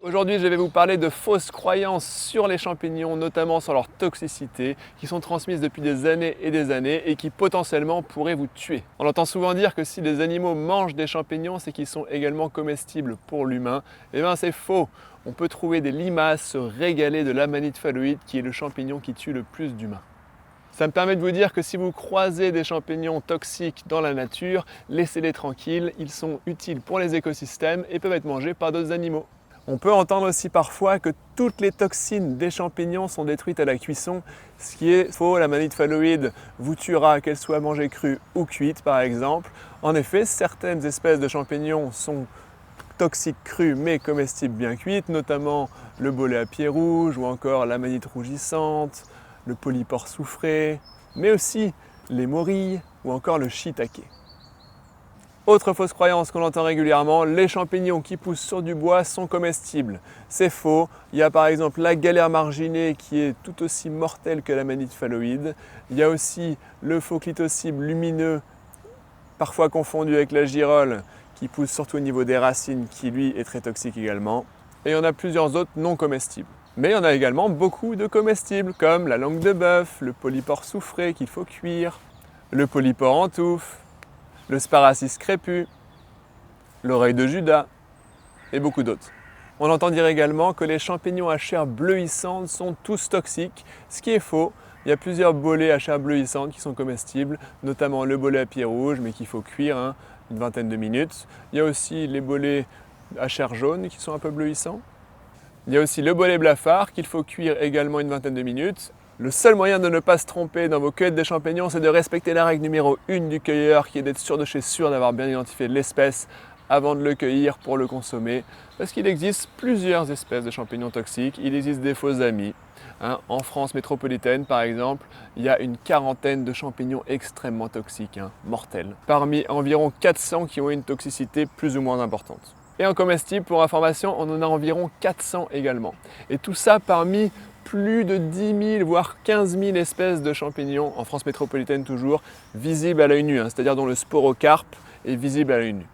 Aujourd'hui, je vais vous parler de fausses croyances sur les champignons, notamment sur leur toxicité, qui sont transmises depuis des années et qui potentiellement pourraient vous tuer. On entend souvent dire que si les animaux mangent des champignons, c'est qu'ils sont également comestibles pour l'humain. Eh bien, c'est faux. On peut trouver des limaces se régaler de l'amanite phalloïde, qui est le champignon qui tue le plus d'humains. Ça me permet de vous dire que si vous croisez des champignons toxiques dans la nature, laissez-les tranquilles, ils sont utiles pour les écosystèmes et peuvent être mangés par d'autres animaux. On peut entendre aussi parfois que toutes les toxines des champignons sont détruites à la cuisson, ce qui est faux. L'amanite phalloïde vous tuera, qu'elle soit mangée crue ou cuite par exemple. En effet, certaines espèces de champignons sont toxiques crues mais comestibles bien cuites, notamment le bolet à pieds rouges ou encore l'amanite rougissante, le polypore soufré, mais aussi les morilles ou encore le shiitake. Autre fausse croyance qu'on entend régulièrement, les champignons qui poussent sur du bois sont comestibles. C'est faux. Il y a par exemple la galère marginée qui est tout aussi mortelle que l'amanite phalloïde. Il y a aussi le Phoclitocybe lumineux, parfois confondu avec la girole, qui pousse surtout au niveau des racines, qui lui est très toxique également. Et il y en a plusieurs autres non comestibles. Mais il y en a également beaucoup de comestibles, comme la langue de bœuf, le polypore soufré qu'il faut cuire, le polypore en touffe, le Sparacis crépus, l'oreille de Judas et beaucoup d'autres. On entend dire également que les champignons à chair bleuissante sont tous toxiques, ce qui est faux. Il y a plusieurs bolets à chair bleuissante qui sont comestibles, notamment le bolet à pieds rouges, mais qu'il faut cuire une vingtaine de minutes. Il y a aussi les bolets à chair jaune qui sont un peu bleuissants. Il y a aussi le bolet blafard qu'il faut cuire également une vingtaine de minutes. Le seul moyen de ne pas se tromper dans vos cueillettes de champignons, c'est de respecter la règle numéro 1 du cueilleur, qui est d'être sûr de chez sûr d'avoir bien identifié l'espèce avant de le cueillir pour le consommer. Parce qu'il existe plusieurs espèces de champignons toxiques, il existe des faux amis. En France métropolitaine, par exemple, il y a une quarantaine de champignons extrêmement toxiques, mortels, parmi environ 400 qui ont une toxicité plus ou moins importante. Et en comestible, pour information, on en a environ 400 également. Et tout ça parmi plus de 10 000 voire 15 000 espèces de champignons, en France métropolitaine toujours, visibles à l'œil nu, c'est-à-dire dont le sporocarpe est visible à l'œil nu.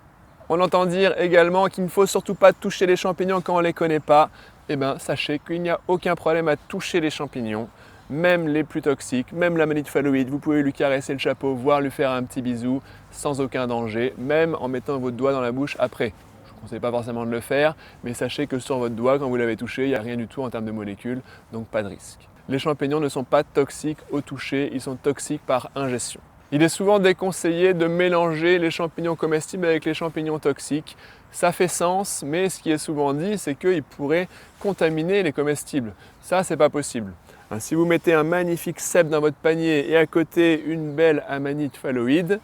On entend dire également qu'il ne faut surtout pas toucher les champignons quand on ne les connaît pas. Eh bien, sachez qu'il n'y a aucun problème à toucher les champignons, même les plus toxiques, même l'amanite phalloïde. Vous pouvez lui caresser le chapeau, voire lui faire un petit bisou sans aucun danger, même en mettant votre doigt dans la bouche après. Je ne conseille pas forcément de le faire, mais sachez que sur votre doigt, quand vous l'avez touché, il n'y a rien du tout en termes de molécules, donc pas de risque. Les champignons ne sont pas toxiques au toucher, ils sont toxiques par ingestion. Il est souvent déconseillé de mélanger les champignons comestibles avec les champignons toxiques. Ça fait sens, mais ce qui est souvent dit, c'est qu'ils pourraient contaminer les comestibles. Ça, c'est pas possible. Si vous mettez un magnifique cèpe dans votre panier et à côté une belle amanite phalloïde,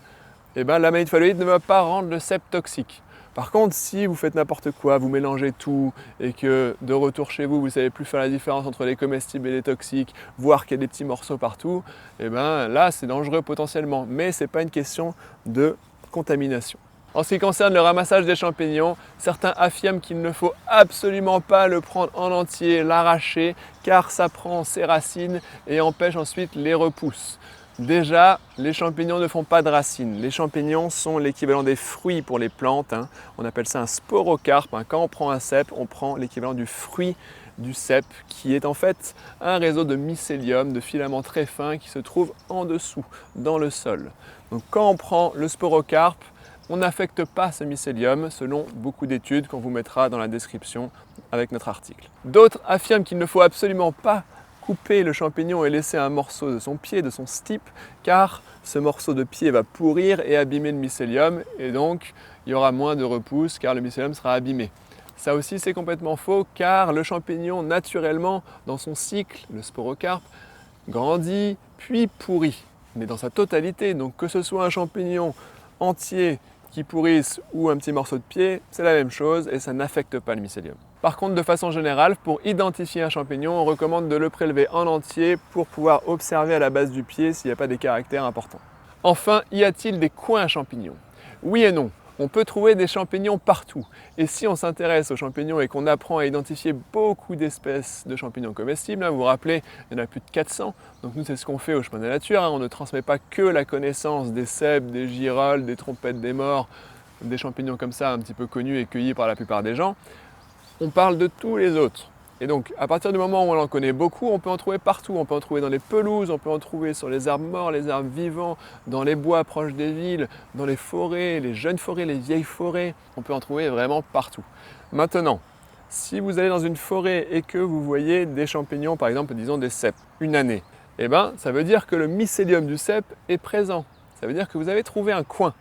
l'amanite phalloïde ne va pas rendre le cèpe toxique. Par contre, si vous faites n'importe quoi, vous mélangez tout et que de retour chez vous, vous ne savez plus faire la différence entre les comestibles et les toxiques, voire qu'il y a des petits morceaux partout, là c'est dangereux potentiellement. Mais ce n'est pas une question de contamination. En ce qui concerne le ramassage des champignons, certains affirment qu'il ne faut absolument pas le prendre en entier, l'arracher, car ça prend ses racines et empêche ensuite les repousses. Déjà, les champignons ne font pas de racines. Les champignons sont l'équivalent des fruits pour les plantes. On appelle ça un sporocarpe. Quand on prend un cèpe, on prend l'équivalent du fruit du cèpe, qui est en fait un réseau de mycélium, de filaments très fins qui se trouvent en dessous, dans le sol. Donc quand on prend le sporocarpe, on n'affecte pas ce mycélium, selon beaucoup d'études qu'on vous mettra dans la description avec notre article. D'autres affirment qu'il ne faut absolument pas couper le champignon et laisser un morceau de son pied, de son stipe, car ce morceau de pied va pourrir et abîmer le mycélium, et donc il y aura moins de repousses car le mycélium sera abîmé. Ça aussi c'est complètement faux, car le champignon naturellement, dans son cycle, le sporocarpe, grandit puis pourrit, mais dans sa totalité. Donc que ce soit un champignon entier qui pourrisse ou un petit morceau de pied, c'est la même chose et ça n'affecte pas le mycélium. Par contre, de façon générale, pour identifier un champignon, on recommande de le prélever en entier pour pouvoir observer à la base du pied s'il n'y a pas des caractères importants. Enfin, y a-t-il des coins à champignons? Oui et non. On peut trouver des champignons partout. Et si on s'intéresse aux champignons et qu'on apprend à identifier beaucoup d'espèces de champignons comestibles, vous vous rappelez, il y en a plus de 400. Donc nous, c'est ce qu'on fait au Chemin de la Nature. On ne transmet pas que la connaissance des cèpes, des girolles, des trompettes des morts, des champignons comme ça, un petit peu connus et cueillis par la plupart des gens. on parle de tous les autres. Et donc, à partir du moment où on en connaît beaucoup, on peut en trouver partout. On peut en trouver dans les pelouses, on peut en trouver sur les arbres morts, les arbres vivants, dans les bois proches des villes, dans les forêts, les jeunes forêts, les vieilles forêts. On peut en trouver vraiment partout. Maintenant, si vous allez dans une forêt et que vous voyez des champignons, par exemple, disons des cèpes, une année, eh bien, ça veut dire que le mycélium du cèpe est présent. Ça veut dire que vous avez trouvé un coin.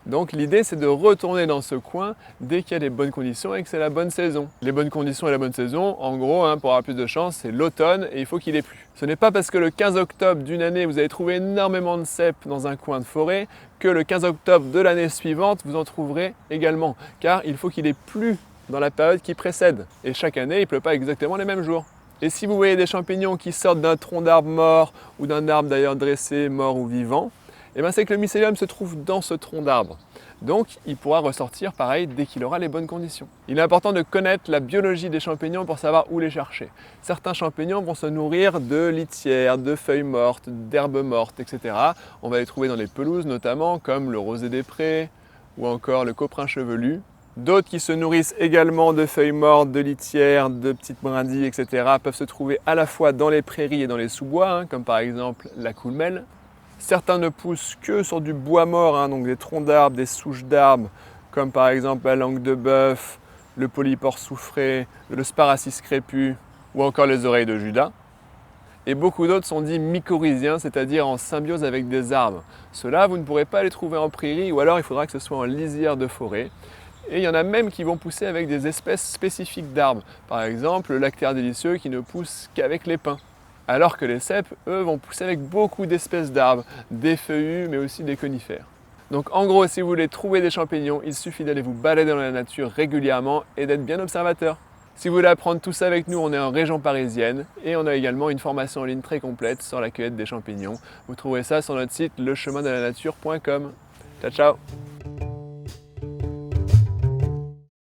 Donc l'idée, c'est de retourner dans ce coin dès qu'il y a les bonnes conditions et que c'est la bonne saison. Les bonnes conditions et la bonne saison, en gros, pour avoir plus de chance, c'est l'automne et il faut qu'il ait plu. Ce n'est pas parce que le 15 octobre d'une année, vous avez trouvé énormément de cèpes dans un coin de forêt que le 15 octobre de l'année suivante, vous en trouverez également. Car il faut qu'il ait plu dans la période qui précède. Et chaque année, il ne pleut pas exactement les mêmes jours. Et si vous voyez des champignons qui sortent d'un tronc d'arbre mort ou d'un arbre d'ailleurs dressé, mort ou vivant, eh bien c'est que le mycélium se trouve dans ce tronc d'arbre. Donc il pourra ressortir pareil dès qu'il aura les bonnes conditions. Il est important de connaître la biologie des champignons pour savoir où les chercher. Certains champignons vont se nourrir de litières, de feuilles mortes, d'herbes mortes, etc. On va les trouver dans les pelouses notamment, comme le rosé des prés ou encore le coprin chevelu. D'autres qui se nourrissent également de feuilles mortes, de litières, de petites brindilles, etc. peuvent se trouver à la fois dans les prairies et dans les sous-bois, comme par exemple la coulmelle. Certains ne poussent que sur du bois mort, donc des troncs d'arbres, des souches d'arbres, comme par exemple la langue de bœuf, le polypore soufré, le sparacis crépus ou encore les oreilles de Judas. Et beaucoup d'autres sont dits mycorhiziens, c'est-à-dire en symbiose avec des arbres. Ceux-là, vous ne pourrez pas les trouver en prairie ou alors il faudra que ce soit en lisière de forêt. Et il y en a même qui vont pousser avec des espèces spécifiques d'arbres. Par exemple, le lactaire délicieux qui ne pousse qu'avec les pins. Alors que les cèpes, eux, vont pousser avec beaucoup d'espèces d'arbres, des feuillus, mais aussi des conifères. Donc en gros, si vous voulez trouver des champignons, il suffit d'aller vous balader dans la nature régulièrement et d'être bien observateur. Si vous voulez apprendre tout ça avec nous, on est en région parisienne et on a également une formation en ligne très complète sur la cueillette des champignons. Vous trouverez ça sur notre site lechemindelanature.com. Ciao, ciao!